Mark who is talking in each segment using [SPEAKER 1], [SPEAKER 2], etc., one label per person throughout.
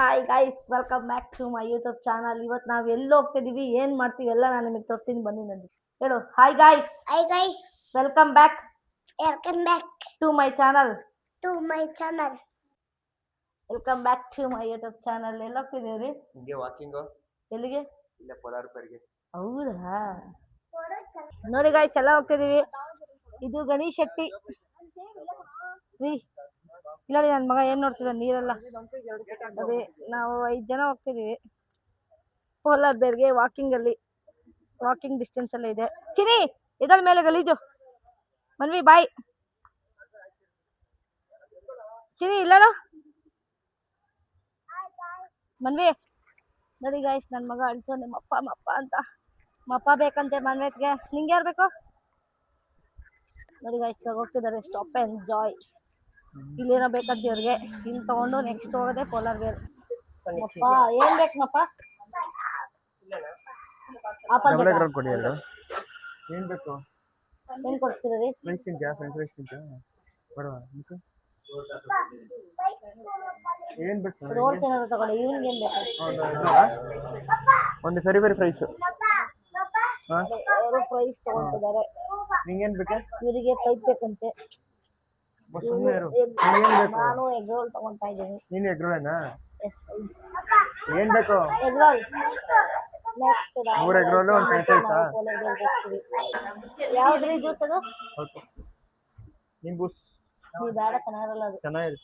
[SPEAKER 1] Hi guys, welcome back to my YouTube channel. ಇವತ್ತು ನಾವು ಎಲ್ಲಿ ಹೋಗ್ತಿದೀವಿ, ಏನ್ ಮಾಡ್ತೀವಿ ಎಲ್ಲ ನಾನು ನಿಮಗೆ ತೋರಿಸ್ತೀನಿ. ಬನ್ನಿ ನಂದು ಹೇಳು. Hi guys,
[SPEAKER 2] Hi guys,
[SPEAKER 1] welcome back
[SPEAKER 2] welcome back
[SPEAKER 1] to my channel.
[SPEAKER 2] to my channel.
[SPEAKER 1] Welcome back to my YouTube channel. ಎಲ್ಲಿ ಹೋಗ್ತಿದ್ದೀವಿ?
[SPEAKER 3] ಹಿಂಗೆ ವಾಕಿಂಗ್
[SPEAKER 1] ಎಲ್ಲಿಗೆ?
[SPEAKER 3] ಇಲ್ಲ ಪೋಲಾರ್ ಪೇರ್ಗೆ.
[SPEAKER 1] ಹೌದಾ? ನೋಡಿ ಗೈಸ್, ಎಲ್ಲ ಹೋಗ್ತಿದೀವಿ. ಇದು ಗಣೇಶ್ ಶೆಟ್ಟಿ ರೀ. ಇಲ್ಲ ರೀ, ನನ್ನ ಮಗ ಏನ್ ನೋಡ್ತಿದ್ದ ನೀರೆಲ್ಲ. ಅದೇ ನಾವು 5 ಜನ ಹೋಗ್ತಿದೀವಿ ಪೋಲಾರ್ ಬೇರ್ಗೆ. ವಾಕಿಂಗ್ ಡಿಸ್ಟೆನ್ಸ್ ಎಲ್ಲ ಇದೆ. ಚಿನಿ ಇದರ ಮೇಲೆ ಗಲೀಜು. ಮನ್ವಿ ಬಾಯ್. ಚಿನಿ ಇಲ್ಲಡ ಮನ್ವಿ. ನೋಡಿ ಗಾಯ್ಸ್, ನನ್ನ ಮಗ ಅಳ್ತಾನೆ ಮಪ್ಪ ಅಂತ. ಮಪ್ಪ ಬೇಕಂತೆ ಮನ್ವಿಗೆ. ನಿಂಗೆ ಯಾರು ಬೇಕು? ನೋಡಿ ಗಾಯ್ಸ್, ಇವಾಗ ಹೋಗ್ತಿದ್ದಾರೆ. Stop enjoy. ಇಲ್ಲೇನೋ ಬೇಕಂತ ಇವ್ರಿಗೆ. ಇಲ್ಲಿ ತಗೊಂಡು ನೆಕ್ಸ್ಟ್ ಹೋಗೋದೆ ಪೋಲಾರ್ ಬೇರ್. ಮಪ್ಪ ಏನ್ ಬೇಕು ಮಪ್ಪ? ಆಪಲ್ ಬೇಕಾ?
[SPEAKER 3] ಏನ್ ಬೇಕು?
[SPEAKER 1] ಏನ್ ಕೊಡ್ತೀರಿ?
[SPEAKER 3] ಫ್ರೆಂಡ್ಸ್ ತಿಂತ್ಯಾ? ಫ್ರೆಂಡ್ಸ್ ತಿಂತ್ಯಾ? ಬರುವ ನಿಂತು ಏನ್ ಬೇಕು?
[SPEAKER 1] ರೋಲ್ಸ್ ಏನಾದ್ರು ತಗೊಳ್ಳಿ. ಇವ್ನಿಗೆ ಏನ್ ಬೇಕು?
[SPEAKER 3] ಒಂದು ಫೆರಿ ಫ್ರೈಸ್.
[SPEAKER 1] ಅವರು ಪ್ರೈಸ್ ತಗೊಂತಿದ್ದಾರೆ.
[SPEAKER 3] ನಿಂಗೇನ್ ಬೇಕು?
[SPEAKER 1] ಇವರಿಗೆ ಪೈಪ್ ಬೇಕಂತೆ. ನಾನು ಎಗ್ ರೋಲ್ ತಗೊಂತಾ ಇದ್ದೀನಿ.
[SPEAKER 3] ನೀನು ಎಗ್ ರೋಲೇನಾ?
[SPEAKER 1] ಏನ್
[SPEAKER 3] ಬೇಕು?
[SPEAKER 1] Egg roll. Next
[SPEAKER 3] 3 egg roll, ಒಂದು ಫ್ರೈಸ್ ಆಯ್ತಾ?
[SPEAKER 1] ಯಾವ್ದ್ರಿ ಜ್ಯೂಸ್ ಅದು?
[SPEAKER 3] ನಿಂಬು.
[SPEAKER 1] ನೀ ಬೇಡ, ಚೆನ್ನಾಗಿರಲ್ಲ ಅದು.
[SPEAKER 3] ಚೆನ್ನಾಗಿದೆ.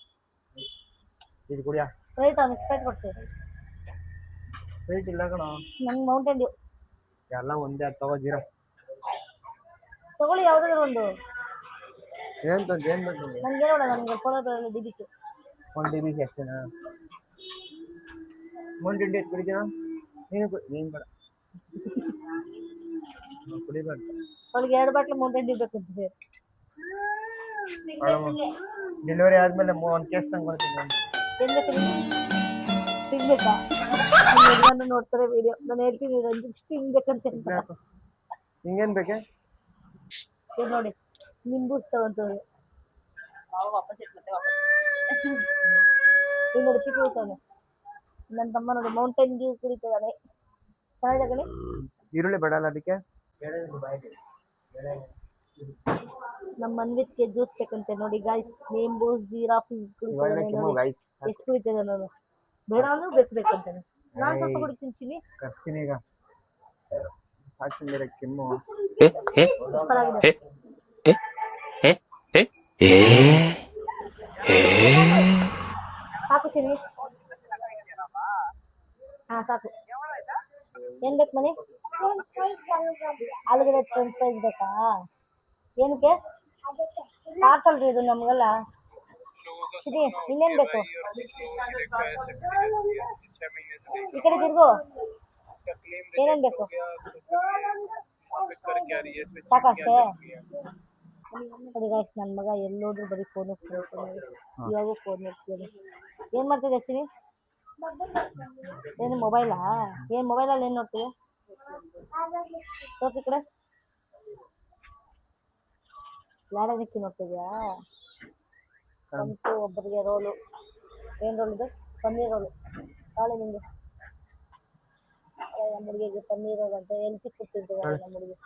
[SPEAKER 3] ಇದು ಕುಡಿಯಾ?
[SPEAKER 1] ಸ್ಪ್ರೈಟ್ ಕೊಡ್ಸಿ.
[SPEAKER 3] ಸ್ಪ್ರೈಟ್ ಇಲ್ಲ ಕಣ.
[SPEAKER 1] ನಂಗೆ ಮೌಂಟೇನ್ ಡ್ಯೂ.
[SPEAKER 3] ಎಲ್ಲ ಒಂದೇ. ಅದು ತಗೋ. ಜೀರಾ
[SPEAKER 1] ತಗೊಳ್ಳಿ, ಯಾವ್ದಾದ್ರು ಒಂದು.
[SPEAKER 3] ಏನ್ ಬೇಕು?
[SPEAKER 1] ನಂಗೆ ನೋಡ, ನನಗೆ ಪೋಲಾರ್ ಬೇರಲ್ಲಿ DBC.
[SPEAKER 3] 1 DBC ಅಷ್ಟೇನಾ? ಮೌಂಟೇನ್ ಡ್ಯೂ ಕುಡಿತೀರಾ? ನೀನು ಬೇಡ. ಕುಡಿಬಾರ್ದು.
[SPEAKER 1] ಅವಳಿಗೆ 2 ಬಾಟ್ಲು ಮೌಂಟೇನ್ ಡ್ಯೂ ಬೇಕಂತಿದೆ.
[SPEAKER 3] ಡೆಲಿವರಿ ಆದ್ಮೇಲೆ 1 ಕೇಸ್ ತಂದ್ಕೊಡ್ತೀನಿ.
[SPEAKER 1] ಏನ್ ಬೇಕು? ತಿನ್ಬೇಕಾ? ನಾನು ನೋಡ್ತಾರೆ ವಿಡಿಯೋ. ನಾನು ಹೇಳ್ತೀನಿ ರಂಜಿತ್ ಸ್ಟಿಂಗ್ ಬೇಕಂತ.
[SPEAKER 3] ನಿಂಗೇನ್ ಬೇಕೆ?
[SPEAKER 1] ಇದು ನೋಡಿ, ನಿಂಬೂಸ್ ತಗೊಂತವ್ರೆ. ಇಲ್ಲಿ ನೋಡಿ, ಚಿಕ್ಕ ಕುಡಿತಾನೆ ನನ್ನ ತಮ್ಮ. ನೋಡಿ, ಮೌಂಟೇನ್ ಡ್ಯೂ ಕುಡಿತಾನೆ. ಚೆನ್ನಾಗಿದೆ ಕಣಿ.
[SPEAKER 3] ಈರುಳ್ಳಿ ಬೇಡ ಅಲ್ಲ ಅದಕ್ಕೆ?
[SPEAKER 1] ನಮ್ಮ ಮನ್ವಿತ್ಗೆ ಜ್ಯೂಸ್ ಬೇಕಂತೆ. ನೋಡಿ ಗಾಯ್ಸ್, ನಿಂಬೂಸ್ ಜೀರಾ ಫೀಸ್ ಕುಡಿತಾನೆ. ನೋಡಿ ಎಷ್ಟು ಕುಡಿತಾನೆ. ನಾನು ಬೇಡ ಅಂದ್ರೂ ಬೇಕಂತಾನೆ. ನಾನು ಸ್ವಲ್ಪ ಕುಡಿತೀನಿ. ಚಿನಿ
[SPEAKER 3] ಕರ್ತೀನಿ ಈಗ. ಸಾಕಿಂದ ಕೆಮ್ಮು
[SPEAKER 1] ಸೂಪರ್ ಆಗಿದೆ. ಸಾಕು ಚಿನಿ. ಹಾ ಸಾಕು. ಏನ್ ಬೇಕು ಮನಿ? ಆಲೂಗಡ್ಡೆ ಫ್ರೆಂಚ್ ಫ್ರೈಸ್ ಬೇಕಾ? ಏನಕ್ಕೆ? ಪಾರ್ಸಲ್ ರೀ ಇದು ನಮ್ಗೆಲ್ಲ. ಚಿನಿ ಇನ್ನೇನ್ ಬೇಕು? ಈ ಕಡೆ ತಿರ್ಗು. ಏನೇನ್ ಬೇಕು? ಸಾಕಷ್ಟೇ. ನೋಡಿ ಗೈಸ್, ನನ್ನ ಮಗ ಎಲ್ಲೋದ್ರು ಬರೀ ಫೋನ್ ನೋಡ್ತಾನೆ. ಇವಾಗೂ ಫೋನ್ ನೋಡ್ತೀನಿ. ಏನ್ ಮಾಡ್ತಿದ್ದೆ ಚಿನಿ? ಏನು ಮೊಬೈಲಾ? ಏನ್ ಮೊಬೈಲಲ್ಲಿ ಏನ್ ನೋಡ್ತೀವಿ? ತೋರ್ಸಿ ಕಡೆ. ಲಾಡನಿಕ್ಕಿ ನೋಡ್ತಿದ್ಯಾ? ಬಂತು ಒಬ್ಬರಿಗೆ ರೋಲು. ಏನ್ ರೋಲ್ ಇದು? ಪನ್ನೀರ್ ರೋಲು. ತಾಳೆ ನಿಂಗೆ. ನಮ್ಮ ಹುಡುಗಿಗೆ ಪನ್ನೀರ್ ರೋಲ್ ಅಂತ ಎಲ್ತಿ ಕೊಟ್ಟಿದ್ದು ನಮ್ಮ ಹುಡುಗಿ.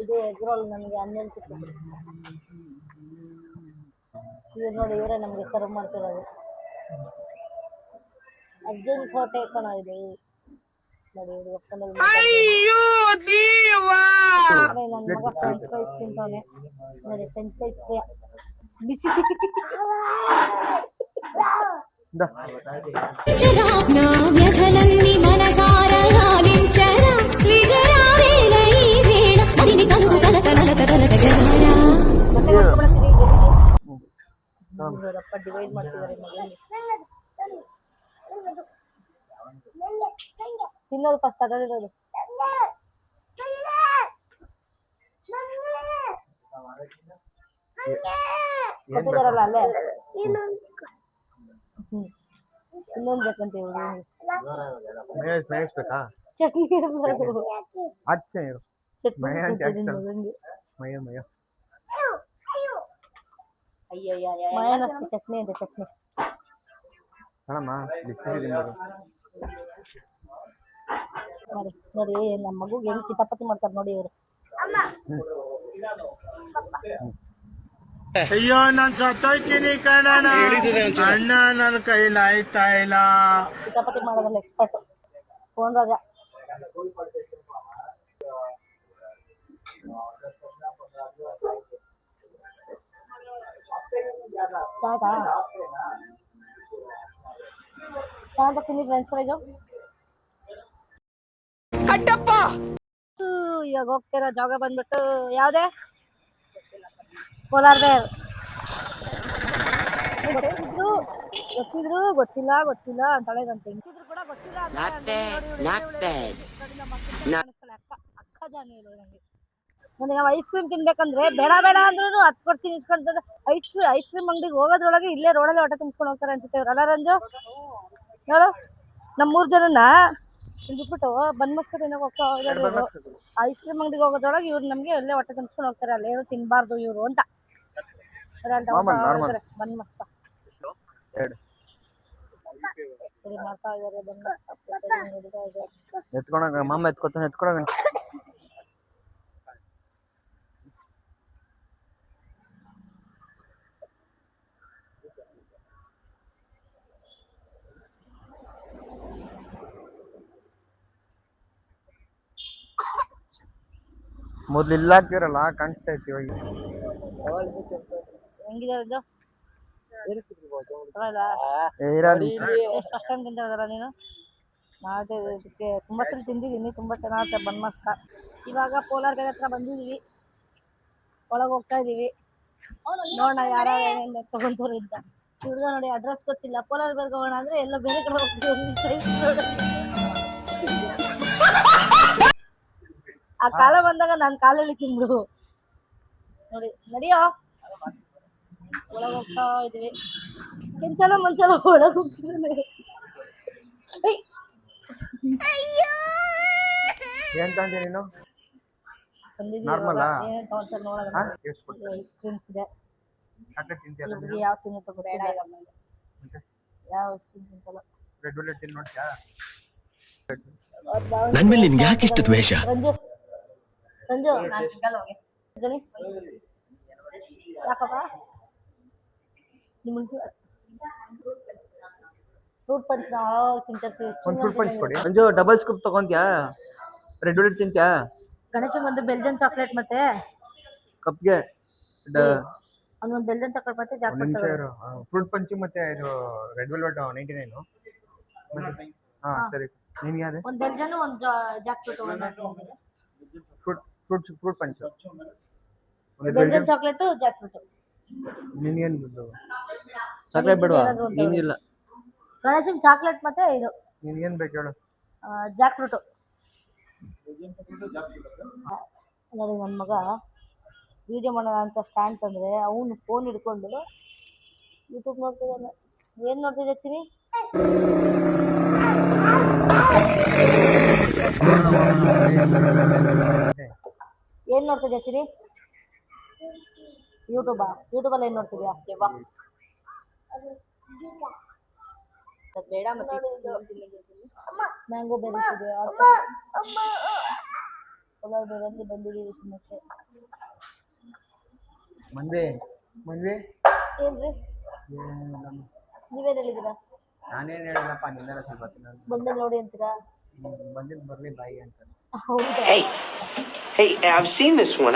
[SPEAKER 1] ಇದು ಎಗ್ ರೋಲ್ ನನಗೆ 12 ಕೊಟ್ಟಿದ್ದು. ಇವ್ರು ನೋಡಿ, ಇವರೇ ನಮಗೆ ಸರ್ವ್ ಮಾಡ್ತಿರೋದು. ಅರ್ಜುನ್ ಕೋಟೆ ಕಣ ಇದು. ನೋಡಿ ಇವ್ರು ಒಪ್ಕೊಂಡಲ್ಲಿ ನನ್ನ ಮಗ ಫ್ರೆಂಚ್ ಫ್ರೈಸ್ ತಿಂತಾನೆ. ನೋಡಿ, ಫ್ರೆಂಚ್ ಫ್ರೈಸ್ ಪ್ರಿಯ. ಬಿಸಿ ಡಿವೈಡ್ ಮಾಡ್ತಿದ್ದಾರೆ. ತಿನ್ನೋದು ಫಸ್ಟ್ ಅದರಲ್ಲಿರೋದು. ಕೊಟ್ಟಿದಾರಲ್ಲ ಅಲ್ಲೇ. ಇನ್ನೊಂದು ಬೇಕಂತ ಇವ್ರು. ಚಟ್ನಿ ಮಯೋನಸ್ ಚಟ್ನಿ ಅಂತ. ಚಟ್ನಿ
[SPEAKER 3] ಕಣಮ್ಮ ಬಿಸ್ಕೆಟ್ ತಿನ್ಬೋದು.
[SPEAKER 1] ನೋಡಿ ನೋಡಿ ನಮ್ಮ ಮಗುಗೆ ಹೆಂಗ್ ಕಿತಾಪತಿ ಮಾಡ್ತಾರೆ ನೋಡಿ ಇವರು.
[SPEAKER 4] ಅಯ್ಯೋ ನಾನ್ ಸತ್ತೋಯ್ತೀನಿ ಕಣಣ್ಣ, ಅಣ್ಣ ನನ್ನ ಕೈಲಿ ಆಯ್ತಾ ಇಲ್ಲ.
[SPEAKER 1] ಕಿತಾಪತಿ ಮಾಡೋದ್ರಲ್ಲಿ ಎಕ್ಸ್ಪರ್ಟ್ ಫೋನ್ ರಾಜ. ಚೆನ್ನಾಗಿ ತಿನ್ನಿ ಫ್ರೆಂಚ್ ಫ್ರೈಸು. ಇವಾಗ ಹೋಗ್ತಿರೋ ಜಾಗ ಬಂದ್ಬಿಟ್ಟು ಯಾವ್ದೇ ಕೋಲಾರ ಬೇರ್. ಗೊತ್ತಿಲ್ಲ ಅಂತಾಳೆ ನನ್ನ ತಂಗಿದ್ರು ಕೂಡ ಗೊತ್ತಿಲ್ಲ ಅಕ್ಕ ಜಾನಿ ಹೇಳು ನಂಗೆ. ನನಗೆ ನಾವು ಐಸ್ ಕ್ರೀಮ್ ತಿನ್ಬೇಕಂದ್ರೆ ಬೇಡ ಅಂದ್ರೂ ಹತ್ತು ಕೊಡ್ತೀನಿ ಇಸ್ಕೊಂಡ್ರೆ ಐಸ್ ಕ್ರೀಮ್ ಅಂಗಡಿಗೆ ಹೋಗೋದ್ರೊಳಗೆ ಇಲ್ಲೇ ರೋಡಲ್ಲಿ ಹೊಟ್ಟೆ ತುಂಬಿಸ್ಕೊಂಡು ಹೋಗ್ತಾರೆ ಅನ್ಸುತ್ತೆ ಇವ್ರು. ಅಲ್ಲ ರಂಜು ಹೇಳು, ನಮ್ಮ 3 ಜನನ ಬಿಟ್ಬಿಟ್ಟು ಬನ್ ಮಸ್ಕಟ್ ಏನೋ ಹೋಗ್ತಾ ಹೋಗೋದು, ಐಸ್ ಕ್ರೀಮ್ ಅಂಗಡಿಗೆ ಹೋಗೋದ್ರೊಳಗೆ ಇವ್ರು ನಮ್ಗೆ ಎಲ್ಲೇ ಹೊಟ್ಟೆ ತುಂಬಿಸ್ಕೊಂಡು ಹೋಗ್ತಾರೆ. ಅಲ್ಲಿ ಏನು ತಿನ್ಬಾರ್ದು ಇವ್ರು ಅಂತ ಬನ್ ಮಸ್ಕ ಮಾಡ್ತಾ ಇದಾರೆ. ಬನ್
[SPEAKER 3] ಎತ್ಕೊಳಗ ಮಾಮ ಎತ್ಕೊಳಗ. ಮೊದ್ಲು ಇಲ್ಲ ಹಾಕ್ತಿರಲ್ಲ ಕಾಣಿಸ್ತಾ ಇತ್ತು ಇವಾಗ.
[SPEAKER 1] ಹೆಂಗಿದೆ ರಂಜು? ಎಷ್ಟು ಫಸ್ಟ್ ಟೈಮ್ ತಿಂತಿರೋದಲ್ಲ ನೀನು? ನಾಳೆ ಇದಕ್ಕೆ ತುಂಬ ಸಲ ತಿಂದಿದ್ದೀನಿ, ತುಂಬ ಚೆನ್ನಾಗುತ್ತೆ ಬನ್ ಮಸ್ಕ. ಇವಾಗ ಪೋಲಾರ್ ಗಡೆ ಹತ್ರ ಬಂದಿದ್ದೀವಿ, ಒಳಗೆ ಹೋಗ್ತಾ ಇದ್ದೀವಿ. ನೋಡೋಣ ಯಾರು ಏನೇನು ತಗೊಂತಾರೆ ಅಂತ. ಹುಡುಗ ನೋಡಿ ಅಡ್ರೆಸ್ ಗೊತ್ತಿಲ್ಲ, ಪೋಲಾರ್ ಬೇರ್ಗೆ ಹೋಗೋಣ ಅಂದರೆ ಎಲ್ಲ ಬೇರೆ ಕಡೆ ಹೋಗ್ತೀವಿ. ಆ ಕಾಲ ಬಂದಾಗ ನಾನು ಕಾಲಲ್ಲಿ ತಿಂದ್ರು ನೋಡಿ. ನಡಿಯೋ ಒಳಗೆ ಹೋಗ್ತಾ ಇದೀವಿ. ಕೆಂಚಲ ಮಂಚಲ ಒಳಗೆ ಹೋಗ್ತಿದ್ದಾನೆ.
[SPEAKER 3] ಏನ್ ತಂದೆ ನೀನು? ನಾರ್ಮಲ್
[SPEAKER 1] ಏನೇನು ತಗೊಂತಾರೆ ನೋಡೋಣ. ಐಸ್ ಕ್ರೀಮ್ಸ್ ಇದೆ. ಯಾವ ತಿನ್ನುತ್ತೋ ಗೊತ್ತಿಲ್ಲ, ಯಾವ ಐಸ್ ಕ್ರೀಮ್ ತಿಂತಲ್ಲ.
[SPEAKER 3] ರೆಡ್ ವೆಲ್ವೆಟ್ ತಿನ್ ನೋಡ್ತೀಯಾ?
[SPEAKER 4] ನನ್ ಮೇಲೆ ನಿನ್ಗೆ ಯಾಕೆ ಇಷ್ಟ ದ್ವೇಷ?
[SPEAKER 1] ರಂಜು ಯಾಕಪ್ಪ ಫ್ರೂಟ್ ಪಂಚ್ ನಾವು ತಿಂತಿರ್ತೀವಿ.
[SPEAKER 3] ಫ್ರೂಟ್ ಪಂಚ್ ಕೊಡಿ. ಮಂಜು ಡಬಲ್ ಸ್ಕೂಪ್ ತಗೊಂತ್ಯಾ? ರೆಡ್ ವೆಲ್ವೆಟ್ ತಿಂತ್ಯಾ?
[SPEAKER 1] ಗಣೇಶನ್ ಒಂದು ಬೆಲ್ಜಿಯನ್ ಚಾಕ್ಲೇಟ್ ಮತ್ತೆ
[SPEAKER 3] ಕಪ್ಗೆ
[SPEAKER 1] ಅವನೊಂದು ಬೆಲ್ಜಿಯನ್ ಚಾಕ್ಲೇಟ್ ಮತ್ತೆ ಜಾಕ್ಫ್ರೂಟ್ ತಗೊಂಡು.
[SPEAKER 3] ಫ್ರೂಟ್ ಪಂಚ್ ಮತ್ತೆ ಇದು ರೆಡ್ ವೆಲ್ವೆಟ್ 99. ಹಾ ಸರಿ. ನಿನ್ಗೆ ಯಾವ್ದು?
[SPEAKER 1] ಒಂದು ಬೆಲ್ಜಿಯನ್ ಒಂದು jackfruit.
[SPEAKER 3] Fruit punch.
[SPEAKER 1] Belgian chocolate jackfruit.
[SPEAKER 3] ನಿನ್ಗೇನು ಚಾಕ್ಲೇಟ್ ಬೇಡವಾ? ಏನಿಲ್ಲ.
[SPEAKER 1] ಗಣೇಶನ್ ಚಾಕ್ಲೇಟ್ ಮತ್ತೆ ಇದು.
[SPEAKER 3] ನಿನ್ಗೇನು ಬೇಕು ಹೇಳು?
[SPEAKER 1] ಜಾಕ್ಫ್ರೂಟ್. ನೋಡಿ ನನ್ನ ಮಗ ವಿಡಿಯೋ ಮಾಡೋಣ ಅಂತ ಸ್ಟ್ಯಾಂಡ್ ತಂದರೆ ಅವನು ಫೋನ್ ಹಿಡ್ಕೊಂಡು ಯೂಟ್ಯೂಬ್ ನೋಡ್ತಿದ್ದಾನೆ. ಏನು ನೋಡ್ತಿದ್ದೆ ಚಿನಿ? ಏನು ನೋಡ್ತಿದ್ಯಾ ಚಿನಿ? ಯೂಟ್ಯೂಬಲ್ಲಿ ಏನು ನೋಡ್ತಿದ್ಯಾ? ಬೇಡ ಮ್ಯಾಂಗೋ ಬೆರೀಸ್ ಇದೆ. ಕೋಲಾರ ಬೇರಲ್ಲಿ ಬಂದಿದ್ದೀವಿ ತಿನ್ನಕ್ಕೆ.
[SPEAKER 3] ಮನ್ವಿ
[SPEAKER 1] ಏನ್ರಿ ನೀವೇನು ಹೇಳಿದ್ದೀರಾ?
[SPEAKER 3] ನಾನೇನು ಹೇಳಿಲ್ಲಪ್ಪ, ನಿನ್ನೆಲ್ಲ ಸ್ವಲ್ಪ
[SPEAKER 1] ಬಂದಲ್ಲಿ ನೋಡಿ ಅಂತೀರಾ?
[SPEAKER 3] ಬಂದಿದ್ದು ಬರಲಿ ಬಾಯಿಗೆ ಅಂತ.
[SPEAKER 1] ಹೌದಾ?
[SPEAKER 5] Hey, I've seen this one.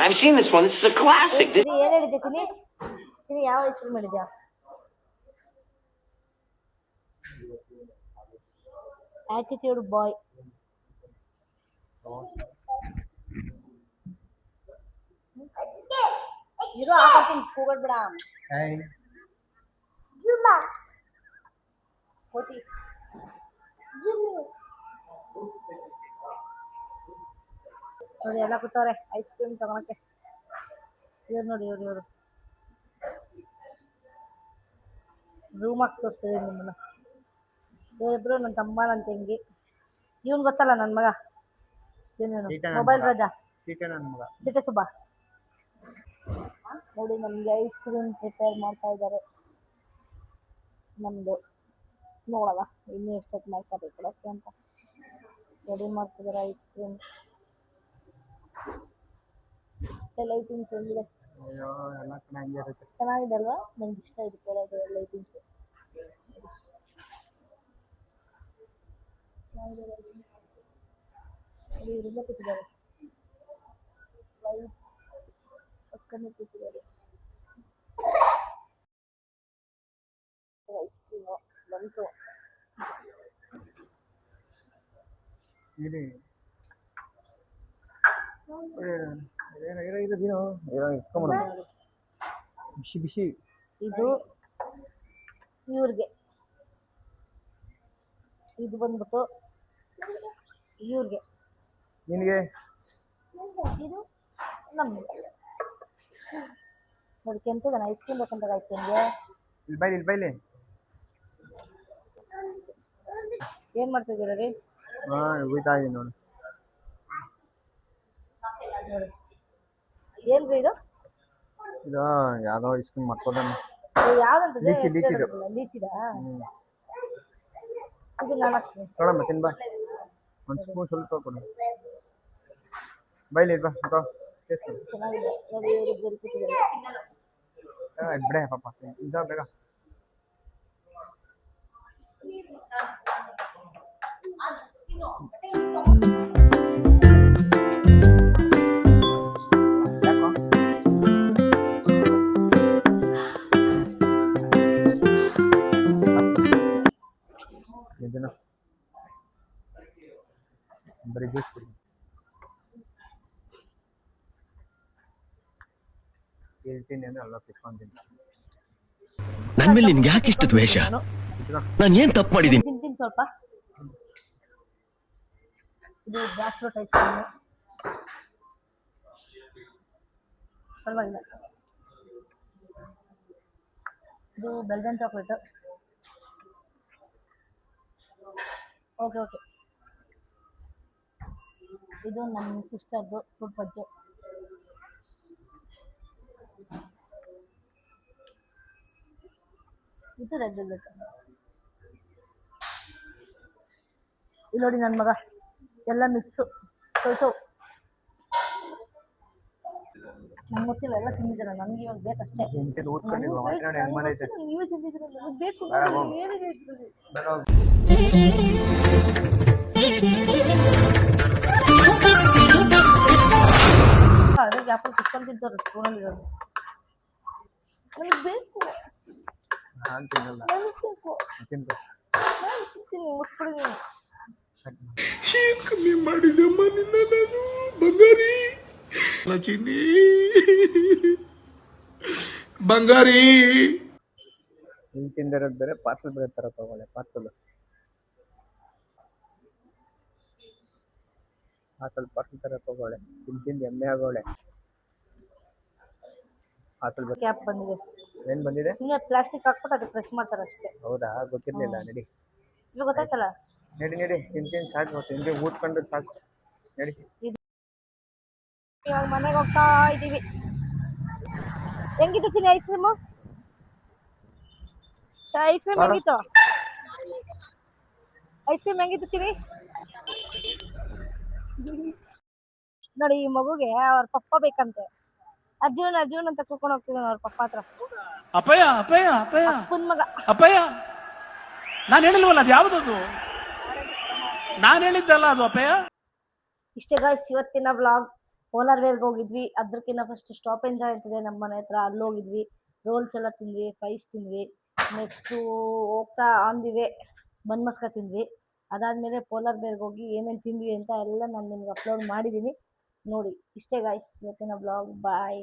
[SPEAKER 5] This is a classic.
[SPEAKER 1] ಏನು ಹೇಳಿದ್ದೆ ಚಿನಿ? ಯಾವ ಐಸ್ ಕ್ರೀಮ್ ಹೇಳಿದ್ಯಾ? ಆಟಿಟ್ಯೂಡ್ ಬಾಯ್. ಇರೋ ಹಾಕತ್ತೀನಿ, ಕೂಗಡ್ಬೇಡ. ಹೋತಿ ನೋಡಿ ಎಲ್ಲ ಕೂತವ್ರೆ ಐಸ್ ಕ್ರೀಮ್ ತಗೊಳಕ್ಕೆ. ಇವ್ರು ನೋಡಿ ಇವ್ರು ಝೂಮ್ ಆಗಿ ತೋರಿಸ್ತಿದ್ದೀನಿ ನಿಮ್ಮನ್ನ. ಇವರಿಬ್ರು ನನ್ನ ತಮ್ಮ ನನ್ನ ತಂಗಿ. ಇವನು ಗೊತ್ತಲ್ಲ ನನ್ನ ಮಗ, ಮೊಬೈಲ್ ರಾಜ, ಸಿಟೆ ಸುಬ್ಬ. ನೋಡಿ ನಮಗೆ ಐಸ್ ಕ್ರೀಮ್ ಪ್ರಿಪೇರ್ ಮಾಡ್ತಾ ಇದ್ದಾರೆ. ನಮ್ಮದು ನೋಡಲ್ಲ ಇನ್ನೂ ಎಷ್ಟೊತ್ತು ಮಾಡ್ತಾರೆ ಕೊಡೋಕ್ಕೆ ಅಂತ ರೆಡಿ ಮಾಡ್ತಿದ್ದಾರೆ ಐಸ್ ಕ್ರೀಮ್ ಲೈಟಿಂಗ್ಸ್ ಹೆಂಗಿದೆ
[SPEAKER 3] ಅಯ್ಯೋ ಎಲ್ಲ ಚೆನ್ನಾಗಿರುತ್ತೆ.
[SPEAKER 1] ಚೆನ್ನಾಗಿದೆ ಅಲ್ವಾ ನಂಗೆ ಇಷ್ಟ ಇದೆ ಕೆಳಗೆ ಲೈಟಿಂಗ್ಸ್ ಇವರೆಲ್ಲ ಕೂತಿದ್ದಾರೆ ಲೈಟ್ ಪಕ್ಕನೆ ಕೂತಿದ್ದಾರೆ ಐಸ್ ಕ್ರೀಮು ಬಂತು
[SPEAKER 3] ಇಲ್ಲಿ ಬಿಸಿ ಬಿಸಿ
[SPEAKER 1] ಇದು ಇವ್ರಿಗೆ ಇದು ಬಂದ್ಬಿಟ್ಟು ಇವ್ರಿಗೆ
[SPEAKER 3] ನಿನಗೆ
[SPEAKER 1] ಇದು ನಮಗೆ ನೋಡಿ ಕೆಂಪುದನ ಐಸ್ ಕ್ರೀಮ್ ಬೇಕಂತ ಐಸ್ ಕ್ರೀಮ್ಗೆ
[SPEAKER 3] ಇಲ್ಲಿ ಬೈಲಿ
[SPEAKER 1] ಏನು ಮಾಡ್ತಿದ್ದೀರಾ ರೀ
[SPEAKER 3] ಹೋಯ್ತಾ ಇದೀನಿ ನೋಡಿ.
[SPEAKER 1] ನೋಡಿ ಏನ್ರಿ ಇದು
[SPEAKER 3] ಇದು ಯಾವುದೋ ಐಸ್ ಕ್ರೀಮ್ ಮಾಡ್ಕೋದಾನೆ.
[SPEAKER 1] ಯಾವ್ದಂತದೆ
[SPEAKER 3] ಲೀಚಿ, ಲೀಚಿದು.
[SPEAKER 1] ಲೀಚಿದ ಇದು ನಾನು ಹಾಕ್ತೀನಿ
[SPEAKER 3] ನೋಡಮ್ಮ ತಿನ್ ಬಾ ಒಂದು ಸ್ಪೂನ್ ಸ್ವಲ್ಪ ಕೊಡು ಬೈಲಿ ಬಾ ಟೇಸ್ಟ್
[SPEAKER 1] ಚೆನ್ನಾಗಿದೆ ನೋಡಿ ಇವ್ರು ಕೂತಿದ್ದಾರೆ
[SPEAKER 3] ಬಿಡೆ ಪಾಪ ಇದ ಬೇಗ ಯಾಕೋ ಇದನ್ನ ಬರೀ ಜ್ಯೂಸ್ ಕುಡಿ ಹೇಳ್ತೀನಿ ಅಂದ್ರೆ ಅಲ್ಲ ಕಿತ್ಕೊಂತೀನಿ
[SPEAKER 6] ನನ್ ಮೇಲೆ ನಿನ್ಗೆ ಯಾಕೆ ಇಷ್ಟ ದ್ವೇಷ? ನಾನು ಏನ್ ತಪ್ಪು ಮಾಡಿದೀನಿ?
[SPEAKER 1] ತಿಂತೀನಿ ಸ್ವಲ್ಪ ಇದು ಜಾಕ್ ಫ್ರೂಟ್ ಐಸ್ ಕ್ರೀಮು ಪರವಾಗಿಲ್ಲ ಇದು ಬೆಲ್ಜನ್ ಚಾಕ್ಲೇಟು ಓಕೆ ಓಕೆ ಇದು ನಮ್ಮ ಸಿಸ್ಟರ್ದು ಫ್ರೂಟ್ ಬಜ್ಜು ಇದು ರೆಡ್ ವೆಲ್ವೆಟ್ ಇಲ್ಲಿ ನೋಡಿ ನನ್ನ ಮಗ ಎಲ್ಲ ಮಿಕ್ಸು ಸೊ ನಂಗೆ ಗೊತ್ತಿಲ್ಲ ಎಲ್ಲ ತಿಂದಿದ್ದೀರ ನನಗೆ ಇವಾಗ ಬೇಕಷ್ಟೇ
[SPEAKER 3] ಎಂಟಿದು ಓದ್ಕೊಂಡಿಲ್ವ ಮಾತಾಡಿ ಹೆಂಗ್ ಮಾಡೈತೆ
[SPEAKER 1] ನೀವೇ ತಿಂದಿದ್ದೀರ ನನಗೆ ಬೇಕು
[SPEAKER 3] ಬೇಡ ಹೋಗು.
[SPEAKER 1] ಏನಿದೆ ಇದ್ರಲ್ಲಿ?
[SPEAKER 3] ಬೇಡ ಹೋಗು.
[SPEAKER 1] ಅದೇ ಗ್ಯಾಪಲ್ಲಿ ಕುತ್ಕೊಂಡು ತಿಂತಾರೆ ಸ್ಪೂನಲ್ಲಿ ಇರೋದು ನನಗೆ ಬೇಕು
[SPEAKER 3] ನಾನ್ ತಿನ್ನಲ್ಲ
[SPEAKER 1] ನನಗೆ ಬೇಕು
[SPEAKER 3] ತಿನ್ಕೊ
[SPEAKER 1] ನಾನು ತಿಂತೀನಿ ಮುಟ್ಬಿಡಿ ನೀವು
[SPEAKER 4] ಕಮ್ಮಿ ಮಾಡಿದಮ್ಮ ನಿನ್ನ ನಾನು ಬಂಗಾರಿ ಲಚಿನಿ ಬಂಗಾರಿ
[SPEAKER 3] ಇಲ್ಲಿ ತಿಂದಿರೋದು ಬೇರೆ ಪಾರ್ಸಲ್ ಬೇರೆ ತರ ತಗೊಳ್ಳೆ ಪಾರ್ಸಲ್ ತರ ತಗೊಳ್ಳೆ ತಿಂದು ಎಮ್ಮೆ ಆಗೋಳೆ ಪಾರ್ಸಲ್ ಬೇರೆ
[SPEAKER 1] ಕ್ಯಾಪ್ ಬಂದಿದೆ
[SPEAKER 3] ಏನ್ ಬಂದಿದೆ
[SPEAKER 1] ಸುಮ್ಮನೆ ಪ್ಲಾಸ್ಟಿಕ್ ಹಾಕ್ಬಿಟ್ಟು ಅದಕ್ಕೆ ಪ್ರೆಸ್ ಮಾಡ್ತಾರೆ ಅಷ್ಟೇ
[SPEAKER 3] ಹೌದಾ ಗೊತ್ತಿರ್ಲಿಲ್ಲ ನಡಿ
[SPEAKER 1] ಇವಾಗ ಗೊತ್ತಾಯ್ತಲ್ಲ
[SPEAKER 3] ನಡಿ ತಿಂತೀನಿ ಸಾಕು ತಿಂದು ಊದ್ಕೊಂಡು ಸಾಕು ನಡಿ
[SPEAKER 1] ಇವಾಗ ಮನೆಗೆ ಹೋಗ್ತಾ ಇದ್ದೀವಿ ಹೆಂಗಿತ್ತು ಚಿನ್ನಿ ಐಸ್ ಕ್ರೀಮು ಐಸ್ ಕ್ರೀಮ್ ಹೆಂಗಿತ್ತು ಐಸ್ ಕ್ರೀಮ್ ಹೆಂಗಿತ್ತು ಚಿನ್ನಿ ನೋಡಿ ಈ ಮಗುಗೆ ಅವ್ರ ಪಪ್ಪ ಬೇಕಂತೆ ಅರ್ಜುನ್ ಅಂತ ಕೂತ್ಕೊಂಡು ಹೋಗ್ತಿದ್ದಾನೆ ಅವ್ರ ಪಪ್ಪ ಹತ್ರ
[SPEAKER 7] ಅಪ್ಪಯ್ಯ ಅಪ್ಪಯ್ಯ ಅಪ್ಪಯ್ಯ
[SPEAKER 1] ಅಪ್ಪನ ಮಗ
[SPEAKER 7] ಅಪ್ಪಯ್ಯ ನಾನು ಹೇಳಿಲ್ವಲ್ಲ ಅದು ಯಾವುದದು ನಾನು ಹೇಳಿದ್ದಲ್ಲ ಅದು ಅಪ್ಪಯ್ಯ
[SPEAKER 1] ಇಷ್ಟೇ ಗಾಯ್ಸ್ ಇವತ್ತಿನ ವ್ಲಾಗ್ ಪೋಲಾರ್ ವೇರ್ಗೆ ಹೋಗಿದ್ವಿ ಅದಕ್ಕಿಂತ ಫಸ್ಟ್ ಸ್ಟಾಪ್ ಎಂಜಾಯ್ ಅಂತಿದೆ ನಮ್ಮ ಮನೆ ಹತ್ರ ಅಲ್ಲಿ ಹೋಗಿದ್ವಿ ರೋಲ್ಸ್ ಎಲ್ಲ ತಿಂದ್ವಿ ಫ್ರೈಸ್ ತಿಂದ್ವಿ ನೆಕ್ಸ್ಟು ಹೋಗ್ತಾ ಆನ್ ದಿ ವೇ ಬನ್ ಮಸ್ಕ ತಿಂದ್ವಿ ಅದಾದಮೇಲೆ ಪೋಲಾರ್ ಬೇರ್ಗೆ ಹೋಗಿ ಏನೇನು ತಿಂದ್ವಿ ಅಂತ ಎಲ್ಲ ನಾನು ನಿಮ್ಗೆ ಅಪ್ಲೋಡ್ ಮಾಡಿದ್ದೀನಿ ನೋಡಿ ಇಷ್ಟೇ ಗಾಯ್ಸ್ ಇವತ್ತಿನ ವ್ಲಾಗ್ ಬಾಯ್